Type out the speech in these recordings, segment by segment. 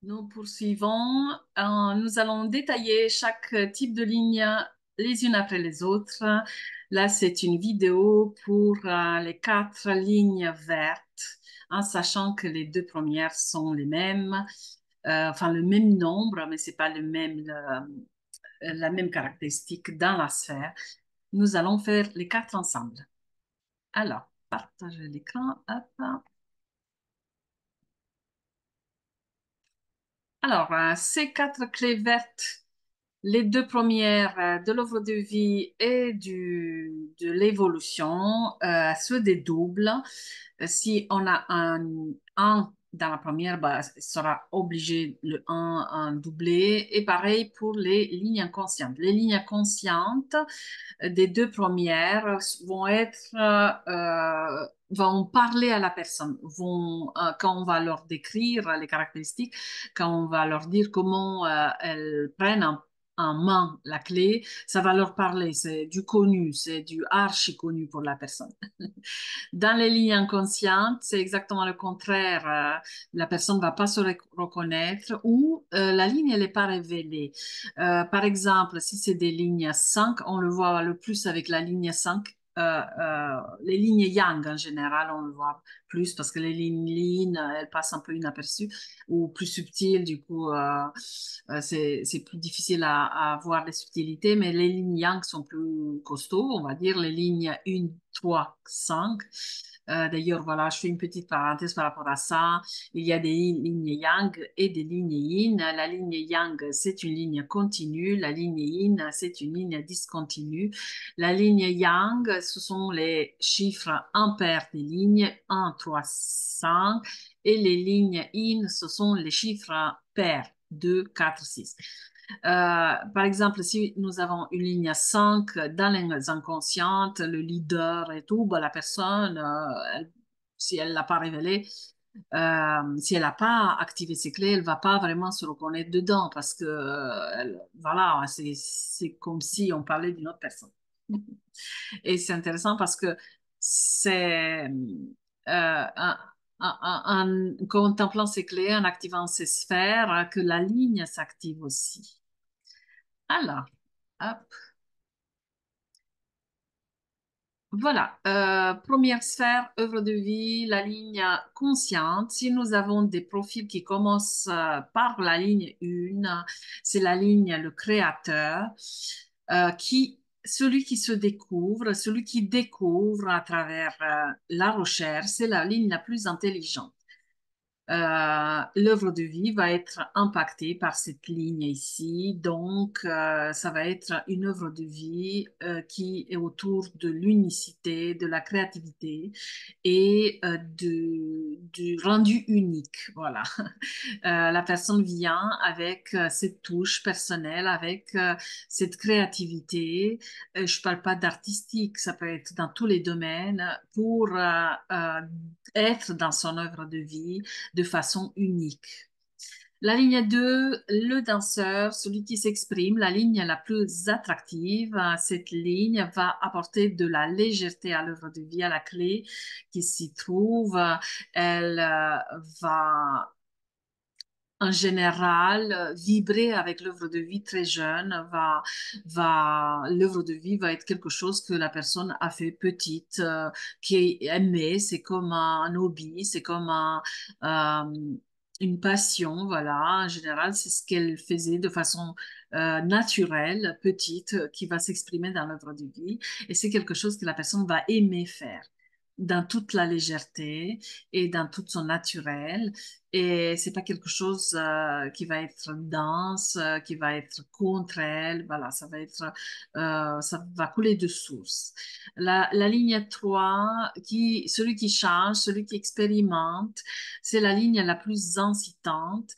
Nous poursuivons. Nous allons détailler chaque type de ligne les unes après les autres. Là, c'est une vidéo pour les quatre lignes vertes, en sachant que les deux premières sont les mêmes, enfin le même nombre, mais c'est pas la même caractéristique dans la sphère. Nous allons faire les quatre ensemble. Alors, partager l'écran. Hop. Alors, ces quatre clés vertes, les deux premières de l'œuvre de vie et de l'évolution se dédoublent. Si on a un dans la première, bah, il sera obligé le un doublé. Et pareil pour les lignes inconscientes. Les lignes inconscientes des deux premières vont vont parler à la personne, quand on va leur décrire les caractéristiques, quand on va leur dire comment elles prennent en main la clé, ça va leur parler, c'est du connu, c'est du archi connu pour la personne. Dans les lignes inconscientes, c'est exactement le contraire. La personne ne va pas se reconnaître ou la ligne elle n'est pas révélée. Par exemple, si c'est des lignes 5, on le voit le plus avec la ligne 5. Les lignes yang en général, on le voit plus parce que les lignes yin, elles passent un peu inaperçues ou plus subtiles, du coup, c'est plus difficile à voir les subtilités, mais les lignes yang sont plus costauds, on va dire, les lignes 1, 3, 5. D'ailleurs, voilà, je fais une petite parenthèse par rapport à ça. Il y a des lignes yang et des lignes yin. La ligne yang, c'est une ligne continue. La ligne yin, c'est une ligne discontinue. La ligne yang, ce sont les chiffres impairs des lignes 1, 3, 5. Et les lignes yin, ce sont les chiffres pairs 2, 4, 6. Par exemple, si nous avons une ligne 5 dans les inconscientes, le leader et tout, ben, la personne, si elle ne l'a pas révélé, si elle n'a pas activé ses clés, elle ne va pas vraiment se reconnaître dedans parce que, voilà, c'est comme si on parlait d'une autre personne. Et c'est intéressant parce que c'est en contemplant ces clés, en activant ces sphères, que la ligne s'active aussi. Alors, hop, voilà. Première sphère, œuvre de vie, la ligne consciente. Si nous avons des profils qui commencent par la ligne 1, c'est la ligne le créateur, celui qui se découvre, celui qui découvre à travers la recherche, c'est la ligne la plus intelligente. L'œuvre de vie va être impactée par cette ligne ici. Donc, ça va être une œuvre de vie qui est autour de l'unicité, de la créativité et du rendu unique. Voilà. La personne vient avec cette touche personnelle, avec cette créativité. Je parle pas d'artistique, ça peut être dans tous les domaines pour être dans son œuvre de vie de façon unique. La ligne 2, le danseur, celui qui s'exprime, la ligne la plus attractive. Cette ligne va apporter de la légèreté à l'œuvre de vie, à la clé qui s'y trouve. Elle va en général, vibrer avec l'œuvre de vie très jeune, l'œuvre de vie va être quelque chose que la personne a fait petite, qui est aimé, c'est comme un hobby, c'est comme une passion, voilà. En général, c'est ce qu'elle faisait de façon naturelle, petite, qui va s'exprimer dans l'œuvre de vie, et c'est quelque chose que la personne va aimer faire dans toute la légèreté et dans tout son naturel. Et c'est pas quelque chose qui va être dense, qui va être contre elle. Voilà, ça va couler de source. La ligne 3, celui qui change, celui qui expérimente, c'est la ligne la plus incitante.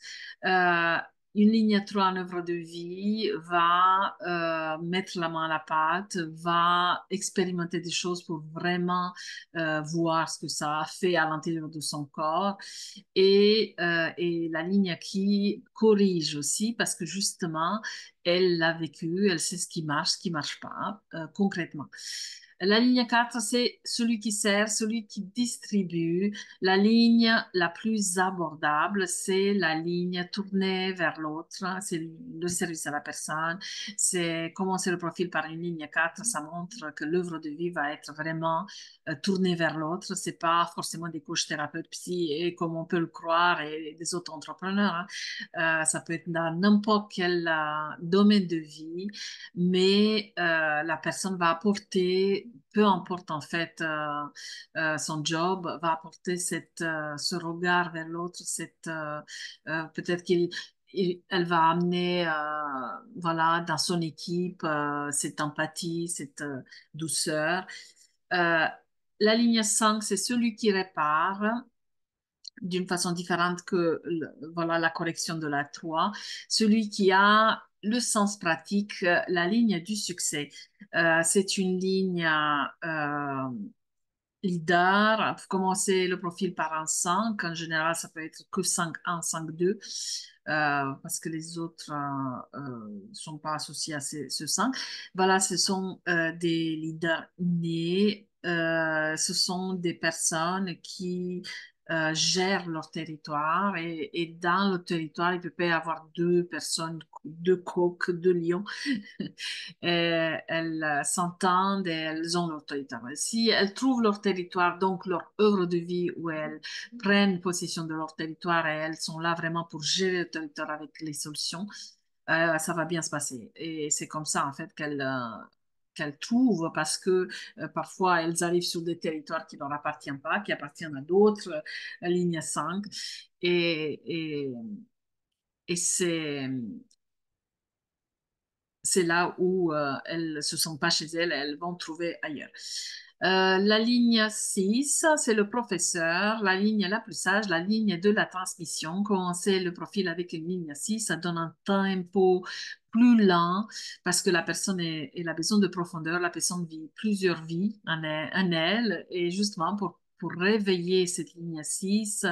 Euh, une ligne 3 en œuvre de vie va mettre la main à la pâte, va expérimenter des choses pour vraiment voir ce que ça a fait à l'intérieur de son corps et la ligne qui corrige aussi parce que justement, elle l'a vécu, elle sait ce qui marche pas concrètement. La ligne 4, c'est celui qui sert, celui qui distribue. La ligne la plus abordable, c'est la ligne tournée vers l'autre. C'est le service à la personne. C'est commencer le profil par une ligne 4. Ça montre que l'œuvre de vie va être vraiment tournée vers l'autre. C'est pas forcément des coachs thérapeutes psy et comme on peut le croire et des autres entrepreneurs, hein. Ça peut être dans n'importe quel domaine de vie, mais la personne va apporter, peu importe en fait son job, va apporter ce regard vers l'autre, peut-être elle va amener, voilà, dans son équipe, cette empathie, cette douceur. Euh, la ligne 5, c'est celui qui répare d'une façon différente que voilà, la correction de la 3. Celui qui a le sens pratique, la ligne du succès. C'est une ligne leader. Vous commencez le profil par un 5. En général, ça peut être que 5-1, 5-2. Parce que les autres sont pas associés à ce 5. Voilà, ce sont des leaders nés. Ce sont des personnes qui gèrent leur territoire et dans le territoire, il peut pas y avoir deux personnes, deux coqs, deux lions. Elles s'entendent et elles ont leur territoire. Si elles trouvent leur territoire, donc leur œuvre de vie où elles prennent possession de leur territoire et elles sont là vraiment pour gérer le territoire avec les solutions, ça va bien se passer. Et c'est comme ça, en fait, qu'elles trouvent parce que parfois elles arrivent sur des territoires qui ne leur appartiennent pas, qui appartiennent à d'autres, ligne 5. Et, et, et c'est là où elles ne se sentent pas chez elles, elles vont trouver ailleurs. La ligne 6, c'est le professeur, la ligne la plus sage, la ligne de la transmission. Commencer le profil avec une ligne 6, ça donne un tempo plus lent parce que la personne elle a besoin de profondeur, la personne vit plusieurs vies en elle et justement pour réveiller cette ligne 6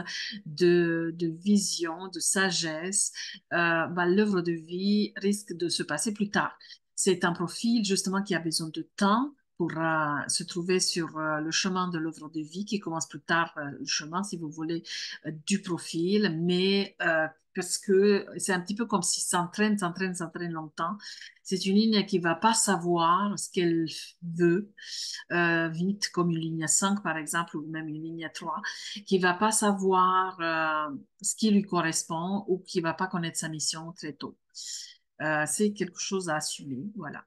de vision, de sagesse, l'œuvre de vie risque de se passer plus tard. C'est un profil justement qui a besoin de temps pour se trouver sur le chemin de l'œuvre de vie qui commence plus tard, le chemin, si vous voulez, du profil, mais parce que c'est un petit peu comme si s'entraîne longtemps. C'est une ligne qui va pas savoir ce qu'elle veut vite, comme une ligne 5 par exemple, ou même une ligne 3 qui va pas savoir ce qui lui correspond ou qui va pas connaître sa mission très tôt. C'est quelque chose à assumer, voilà.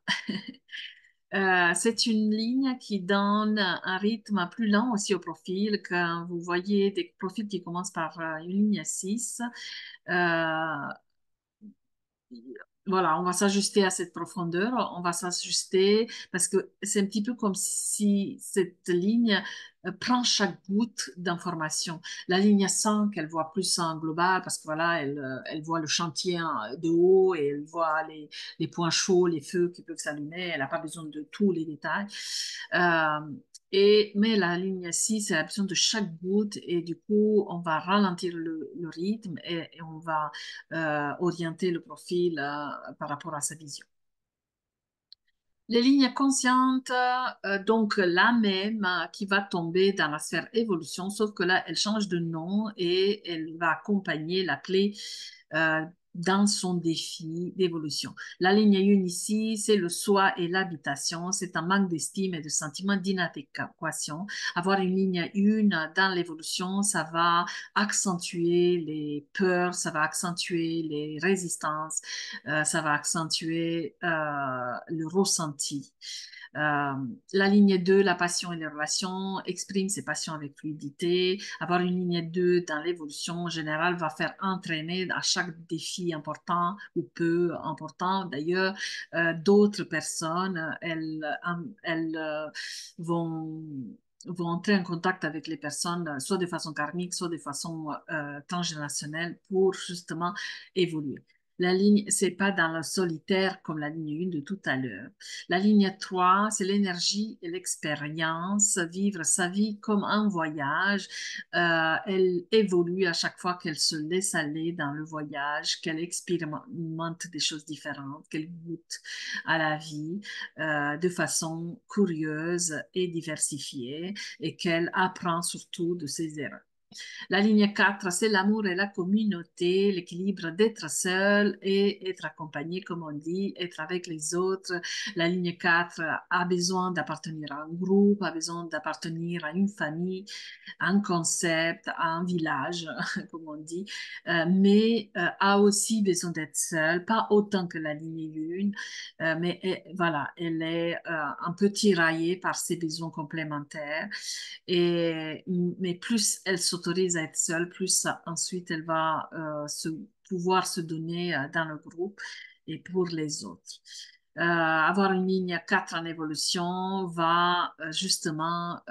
C'est une ligne qui donne un rythme plus lent aussi au profil. Quand vous voyez des profils qui commencent par une ligne 6, euh, voilà, on va s'ajuster à cette profondeur, on va s'ajuster parce que c'est un petit peu comme si cette ligne prend chaque goutte d'information. La ligne 5, elle voit plus en global parce que voilà, elle voit le chantier de haut et elle voit les points chauds, les feux qui peuvent s'allumer. Elle n'a pas besoin de tous les détails. Euh, mais la ligne 6, elle a besoin de chaque goutte et du coup, on va ralentir le rythme et on va orienter le profil par rapport à sa vision. Les lignes conscientes, donc la même qui va tomber dans la sphère évolution, sauf que là, elle change de nom et elle va accompagner la clé euh, dans son défi d'évolution. La ligne 1 ici, c'est le soi et l'habitation, c'est un manque d'estime et de sentiment d'inadéquation. Avoir une ligne 1 dans l'évolution, ça va accentuer les peurs, ça va accentuer les résistances, ça va accentuer le ressenti. Euh, la ligne 2, la passion et les relations, exprime ses passions avec fluidité. Avoir une ligne 2 dans l'évolution générale va faire entraîner à chaque défi important ou peu important. D'ailleurs, d'autres personnes, elles vont entrer en contact avec les personnes, soit de façon karmique, soit de façon transgénérationnelle, pour justement évoluer. La ligne, c'est pas dans le solitaire comme la ligne 1 de tout à l'heure. La ligne 3, c'est l'énergie et l'expérience, vivre sa vie comme un voyage. Elle évolue à chaque fois qu'elle se laisse aller dans le voyage, qu'elle expérimente des choses différentes, qu'elle goûte à la vie de façon curieuse et diversifiée et qu'elle apprend surtout de ses erreurs. La ligne 4, c'est l'amour et la communauté, l'équilibre d'être seul et être accompagné, comme on dit, être avec les autres. La ligne 4 a besoin d'appartenir à un groupe, a besoin d'appartenir à une famille, à un concept, à un village, comme on dit, mais a aussi besoin d'être seule, pas autant que la ligne 1, mais voilà, elle est un peu tiraillée par ses besoins complémentaires. Mais plus elle s'autorise à être seule, plus ensuite elle va pouvoir se donner dans le groupe et pour les autres. Avoir une ligne 4 en évolution va justement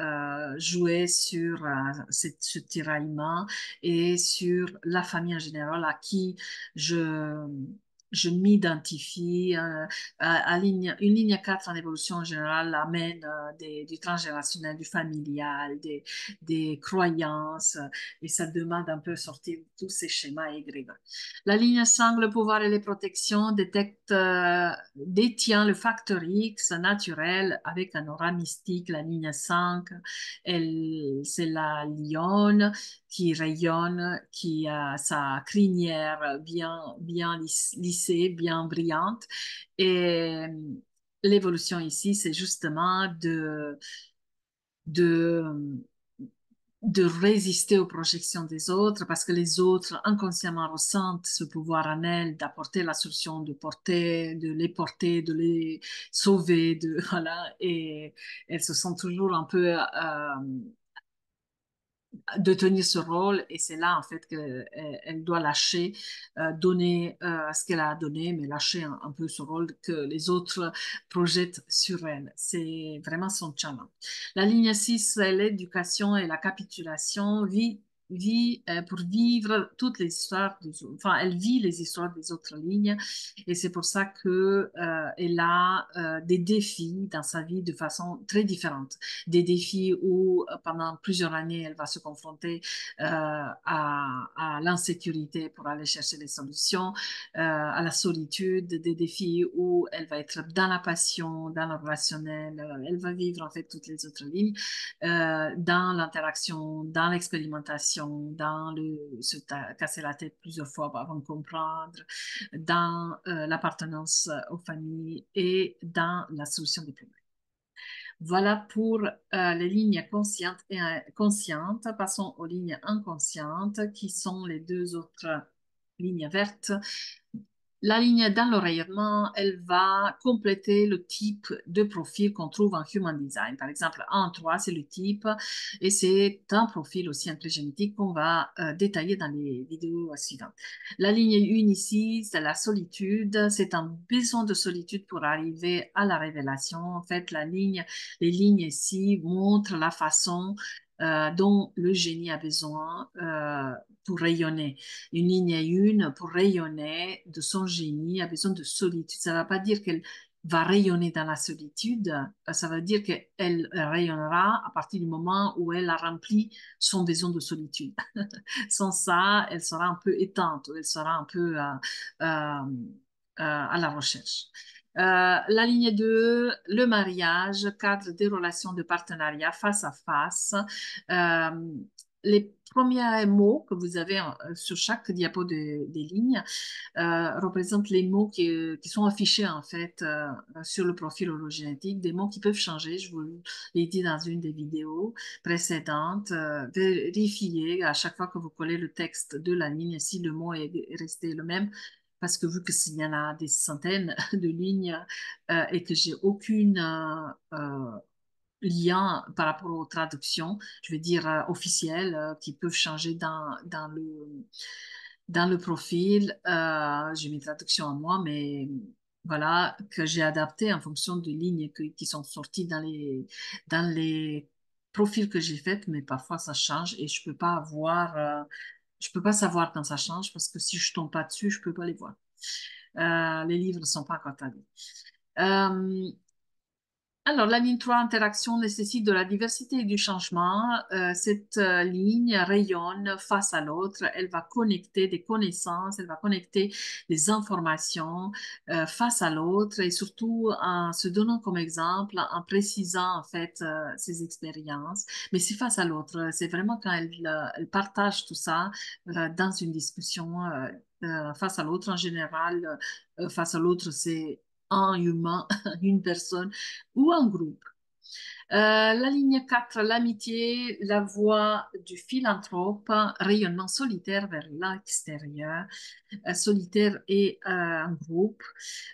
jouer sur ce tiraillement et sur la famille en général à qui je, je m'identifie. Une ligne 4 en évolution en général amène du transgénérationnel, du familial, des croyances et ça demande un peu sortir de tous ces schémas égrégores. La ligne 5, le pouvoir et les protections, détient le facteur X naturel avec un aura mystique. La ligne 5, c'est la lionne qui rayonne, qui a sa crinière bien lissée, bien brillante. Et l'évolution ici, c'est justement de de résister aux projections des autres parce que les autres inconsciemment ressentent ce pouvoir en elles d'apporter la solution, porter, de les sauver, voilà, et elles se sentent toujours un peu de tenir ce rôle et c'est là en fait qu'elle doit lâcher, donner ce qu'elle a donné, mais lâcher un peu ce rôle que les autres projettent sur elle. C'est vraiment son challenge. La ligne 6, c'est l'éducation et la capitulation. Pour vivre toutes les histoires, enfin, elle vit les histoires des autres lignes et c'est pour ça que elle a des défis dans sa vie de façon très différente. Des défis où pendant plusieurs années, elle va se confronter à l'insécurité pour aller chercher des solutions, à la solitude, des défis où elle va être dans la passion, dans le relationnel, elle va vivre en fait toutes les autres lignes, dans l'interaction, dans l'expérimentation, dans se casser la tête plusieurs fois avant de comprendre, dans l'appartenance aux familles et dans la solution des problèmes. Voilà pour les lignes conscientes et inconscientes. Passons aux lignes inconscientes qui sont les deux autres lignes vertes. La ligne dans le rayonnement, elle va compléter le type de profil qu'on trouve en Human Design. Par exemple, en 3, c'est le type et c'est un profil aussi un peu génétique qu'on va détailler dans les vidéos suivantes. La ligne 1 ici, c'est la solitude. C'est un besoin de solitude pour arriver à la révélation. En fait, les lignes ici montrent la façon dont le génie a besoin pour rayonner. Une ligne 1, pour rayonner de son génie, a besoin de solitude. Ça ne va pas dire qu'elle va rayonner dans la solitude, ça veut dire qu'elle rayonnera à partir du moment où elle a rempli son besoin de solitude. Sans ça, elle sera un peu éteinte, elle sera un peu à la recherche. La ligne 2, le mariage, cadre des relations de partenariat face à face. Euh, les premiers mots que vous avez sur chaque diapo des lignes représentent les mots qui sont affichés en fait sur le profil hologénétique, des mots qui peuvent changer. Je vous l'ai dit dans une des vidéos précédentes. Vérifiez à chaque fois que vous collez le texte de la ligne si le mot est resté le même. Parce que vu que s'il y en a des centaines de lignes et que j'ai aucune lien par rapport aux traductions, je veux dire officielles, qui peuvent changer dans le profil. J'ai mes traductions à moi, mais voilà, que j'ai adapté en fonction des lignes qui sont sorties dans les profils que j'ai faits, mais parfois ça change et je peux pas savoir quand ça change parce que si je tombe pas dessus, je peux pas les voir. Les livres ne sont pas encore traduits. Euh, alors, la ligne 3, interaction, nécessite de la diversité et du changement. Cette ligne rayonne face à l'autre. Elle va connecter des connaissances, elle va connecter des informations face à l'autre et surtout en se donnant comme exemple, en précisant en fait ses expériences. Mais c'est face à l'autre. C'est vraiment quand elle partage tout ça dans une discussion face à l'autre. En général, face à l'autre, c'est un humain, une personne ou un groupe. La ligne 4, l'amitié, la voie du philanthrope, rayonnement solitaire vers l'extérieur, solitaire et en groupe.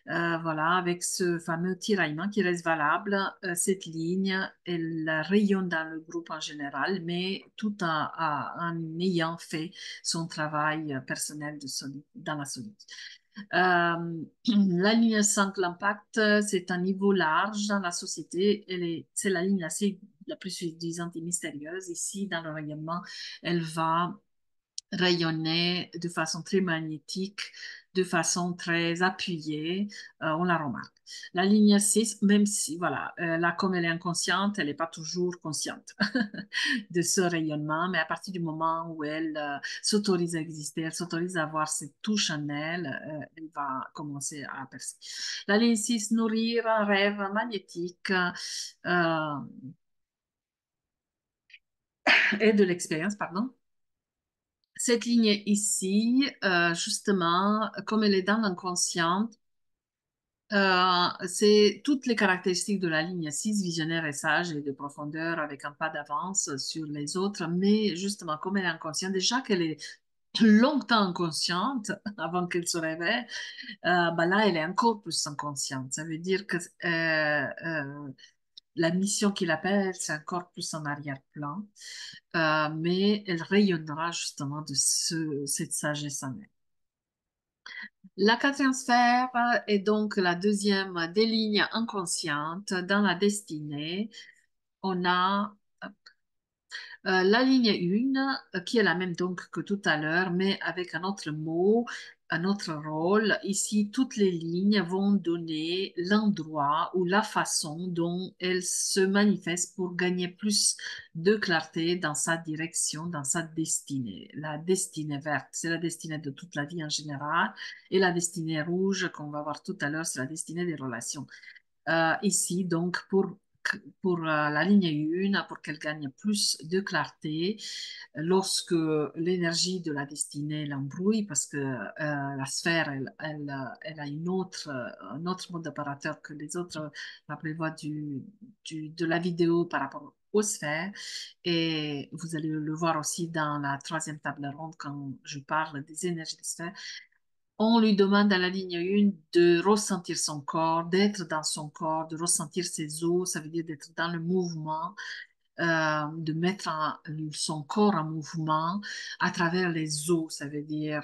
Voilà, avec ce fameux tiraillement qui reste valable, cette ligne, elle rayonne dans le groupe en général, mais tout en ayant fait son travail personnel dans la solitude. La ligne 5, l'impact, c'est un niveau large dans la société. C'est la ligne la plus séduisante et mystérieuse. Ici, dans le rayonnement, elle va rayonner de façon très magnétique, de façon très appuyée, on la remarque. La ligne 6, même si, voilà, là, comme elle est inconsciente, elle n'est pas toujours consciente de ce rayonnement, mais à partir du moment où elle s'autorise à exister, elle s'autorise à avoir cette touche en elle, elle va commencer à percer. La ligne 6, nourrir un rêve magnétique et de l'expérience, pardon. Cette ligne ici, justement, comme elle est dans l'inconscient, c'est toutes les caractéristiques de la ligne 6, visionnaire et sage et de profondeur avec un pas d'avance sur les autres, mais justement, comme elle est inconsciente, déjà qu'elle est longtemps inconsciente avant qu'elle se réveille, bah là, elle est encore plus inconsciente. Ça veut dire que la mission qu'il appelle, c'est encore plus en arrière-plan, mais elle rayonnera justement de cette sagesse en elle. La quatrième sphère est donc la deuxième des lignes inconscientes dans la destinée. On a la ligne 1, qui est la même donc que tout à l'heure, mais avec un autre mot, un autre rôle. Ici, toutes les lignes vont donner l'endroit ou la façon dont elles se manifestent pour gagner plus de clarté dans sa direction, dans sa destinée. La destinée verte, c'est la destinée de toute la vie en général, et la destinée rouge, qu'on va voir tout à l'heure, c'est la destinée des relations. Ici, donc, pour la ligne 1, pour qu'elle gagne plus de clarté, lorsque l'énergie de la destinée l'embrouille, parce que la sphère, elle a un autre mode opérateur que les autres, rappelez-vous de la vidéo par rapport aux sphères, et vous allez le voir aussi dans la troisième table ronde quand je parle des énergies des sphères. On lui demande à la ligne 1 de ressentir son corps, d'être dans son corps, de ressentir ses os, ça veut dire d'être dans le mouvement, de mettre son corps en mouvement à travers les os, ça veut dire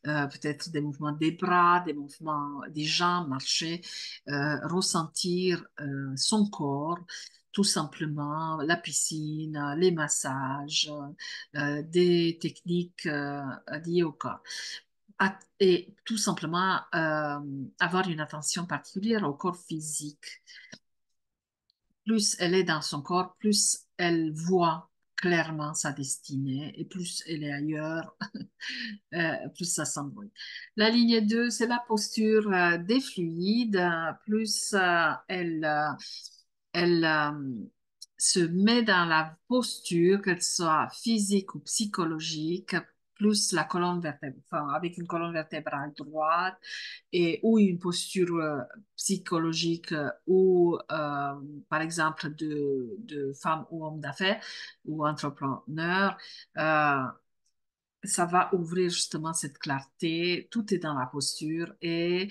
peut-être des mouvements des bras, des mouvements des jambes, marcher, ressentir son corps. Tout simplement, la piscine, les massages, des techniques liées au corps et tout simplement avoir une attention particulière au corps physique. Plus elle est dans son corps, plus elle voit clairement sa destinée et plus elle est ailleurs, plus ça s'embrouille. La ligne 2, c'est la posture des fluides, plus elle se met dans la posture, qu'elle soit physique ou psychologique, plus la colonne vertébrale, enfin, avec une colonne vertébrale droite ou une posture psychologique ou, par exemple, de femme ou homme d'affaires ou entrepreneur. Euh, Ça va ouvrir justement cette clarté. Tout est dans la posture et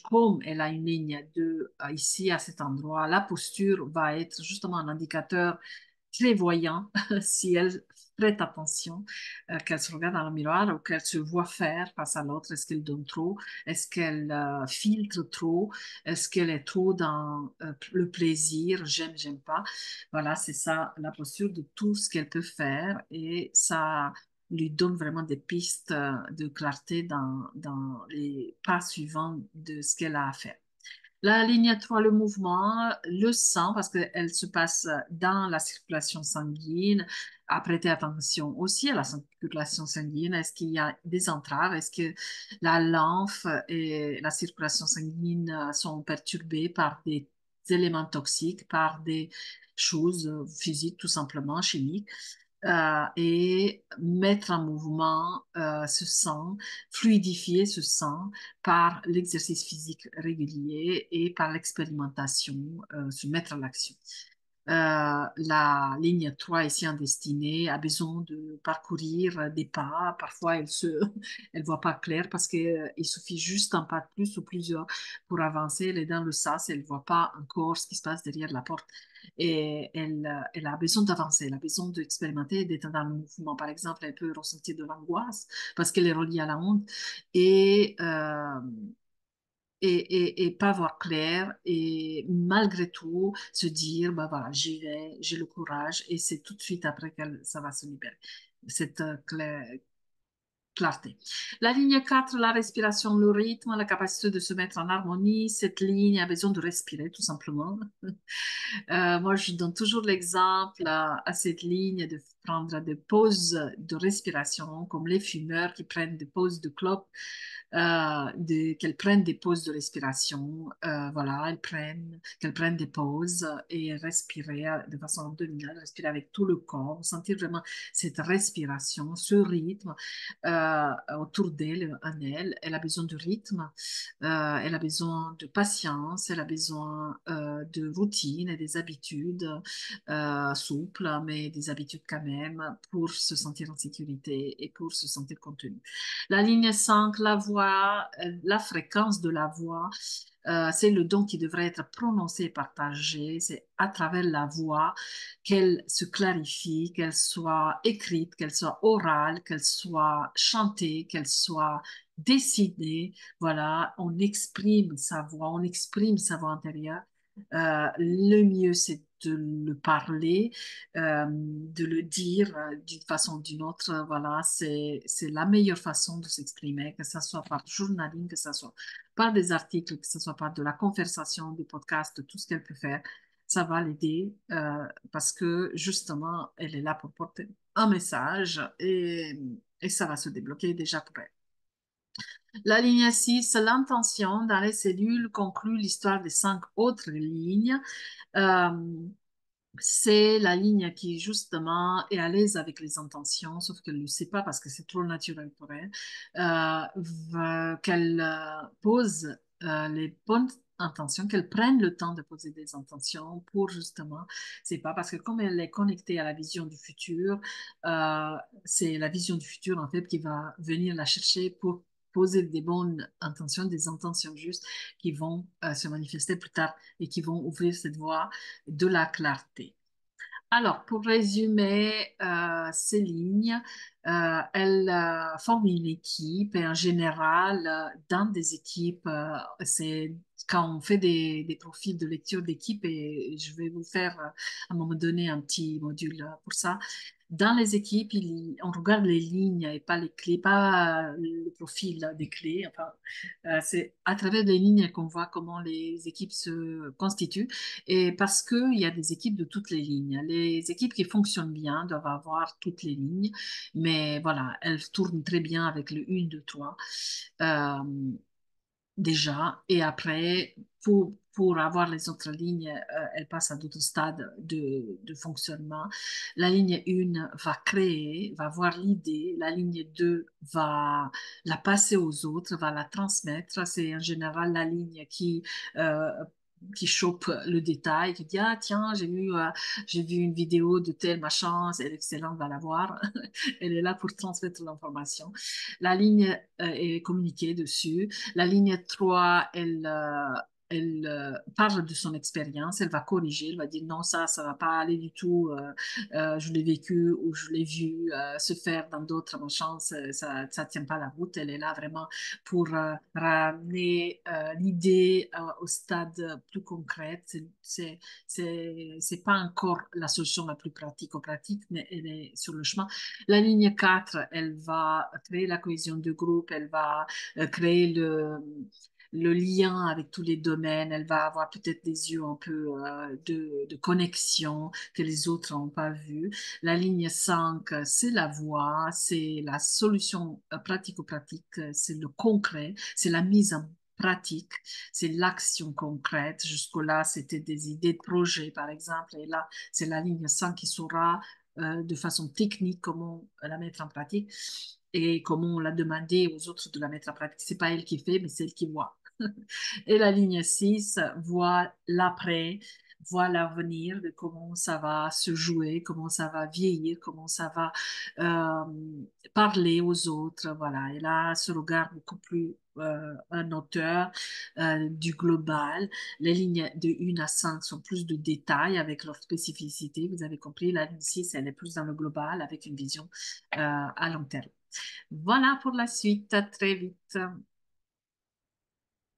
comme elle a une ligne 2 ici à cet endroit, la posture va être justement un indicateur clairvoyant si elle prête attention, qu'elle se regarde dans le miroir ou qu'elle se voit faire face à l'autre. Est-ce qu'elle donne trop? Est-ce qu'elle filtre trop? Est-ce qu'elle est trop dans le plaisir? J'aime, j'aime pas. Voilà, c'est ça la posture de tout ce qu'elle peut faire et ça lui donne vraiment des pistes de clarté dans les pas suivants de ce qu'elle a à faire. La ligne 3, le mouvement, le sang, parce qu'elle se passe dans la circulation sanguine. À prêter attention aussi à la circulation sanguine. Est-ce qu'il y a des entraves? Est-ce que la lymphe et la circulation sanguine sont perturbées par des éléments toxiques, par des choses physiques tout simplement, chimiques? Et mettre en mouvement ce sang, fluidifier ce sang par l'exercice physique régulier et par l'expérimentation, se mettre à l'action. La ligne 3 ici en destinée a besoin de parcourir des pas. Parfois, elle voit pas clair parce qu'il suffit juste un pas de plus ou plusieurs pour avancer. Elle est dans le sas, elle voit pas encore ce qui se passe derrière la porte. Et elle a besoin d'avancer, elle a besoin d'expérimenter, d'être dans le mouvement. Par exemple, elle peut ressentir de l'angoisse parce qu'elle est reliée à la honte. Et et pas voir clair et malgré tout se dire, bah voilà, j'y vais, j'ai le courage et c'est tout de suite après que ça va se libérer. Cette clarté. La ligne 4, la respiration, le rythme, la capacité de se mettre en harmonie. Cette ligne a besoin de respirer tout simplement. Moi, je donne toujours l'exemple à cette ligne de prendre des pauses de respiration, comme les fumeurs qui prennent des pauses de clope, qu'elles prennent des pauses de respiration. Voilà, qu'elles prennent des pauses et respirer de façon abdominale, respirer avec tout le corps, sentir vraiment cette respiration, ce rythme autour d'elle, en elle. Elle a besoin de rythme, elle a besoin de patience, elle a besoin de routine et des habitudes souples, mais des habitudes quand même pour se sentir en sécurité et pour se sentir contenu. La ligne 5, la voix, la fréquence de la voix, c'est le don qui devrait être prononcé et partagé. C'est à travers la voix qu'elle se clarifie, qu'elle soit écrite, qu'elle soit orale, qu'elle soit chantée, qu'elle soit décidée. Voilà, on exprime sa voix, on exprime sa voix intérieure. Le mieux, c'est de le parler, de le dire d'une façon ou d'une autre. Voilà, c'est la meilleure façon de s'exprimer, que ce soit par journaling, que ce soit par des articles, que ce soit par de la conversation, des podcasts, tout ce qu'elle peut faire. Ça va l'aider parce que justement, elle est là pour porter un message et ça va se débloquer déjà pour elle. La ligne 6, l'intention dans les cellules conclut l'histoire des 5 autres lignes. Euh, c'est la ligne qui, justement, est à l'aise avec les intentions, sauf qu'elle ne le sait pas parce que c'est trop naturel pour elle, qu'elle pose les bonnes intentions, qu'elle prenne le temps de poser des intentions pour, justement, c'est pas parce que comme elle est connectée à la vision du futur, euh, c'est la vision du futur, en fait, qui va venir la chercher pour poser des bonnes intentions, des intentions justes qui vont se manifester plus tard et qui vont ouvrir cette voie de la clarté. Alors, pour résumer ces lignes, elles forment une équipe et en général, dans des équipes, c'est quand on fait des profils de lecture d'équipe et je vais vous faire à un moment donné un petit module pour ça. Dans les équipes, on regarde les lignes et pas les clés, pas le profil des clés. Enfin, c'est à travers les lignes qu'on voit comment les équipes se constituent. Et parce qu'il y a des équipes de toutes les lignes. Les équipes qui fonctionnent bien doivent avoir toutes les lignes, mais voilà, elles tournent très bien avec le 1, 2, 3 déjà. Et après, pour avoir les autres lignes, elles passent à d'autres stades de fonctionnement. La ligne 1 va créer, va voir l'idée. La ligne 2 va la passer aux autres, va la transmettre. C'est en général la ligne qui chope le détail, qui dit, ah tiens, j'ai vu une vidéo de tel machin, c'est excellent, va la voir. Elle est là pour transmettre l'information. La ligne est communiquée dessus. La ligne 3, elle parle de son expérience, elle va corriger, elle va dire non, ça va pas aller du tout, je l'ai vécu ou je l'ai vu se faire dans d'autres machins, ça tient pas la route. Elle est là vraiment pour ramener l'idée au stade plus concret. C'est pas encore la solution la plus pratique, mais elle est sur le chemin. La ligne 4, elle va créer la cohésion de groupe, elle va créer le lien avec tous les domaines, elle va avoir peut-être des yeux un peu de connexion que les autres n'ont pas vu. La ligne 5, c'est la voie, c'est la solution pratico-pratique, c'est le concret, c'est la mise en pratique, c'est l'action concrète. Jusque-là, c'était des idées de projet, par exemple, et là, c'est la ligne 5 qui saura de façon technique comment la mettre en pratique et comment on l'a demandé aux autres de la mettre en pratique. C'est pas elle qui fait, mais c'est elle qui voit. Et la ligne 6 voit l'après, voit l'avenir de comment ça va se jouer, comment ça va vieillir, comment ça va parler aux autres. Voilà. Et là, ce regard beaucoup plus un auteur du global. Les lignes de 1 à 5 sont plus de détails avec leur spécificité. Vous avez compris, la ligne 6, elle est plus dans le global avec une vision à long terme. Voilà pour la suite. À très vite.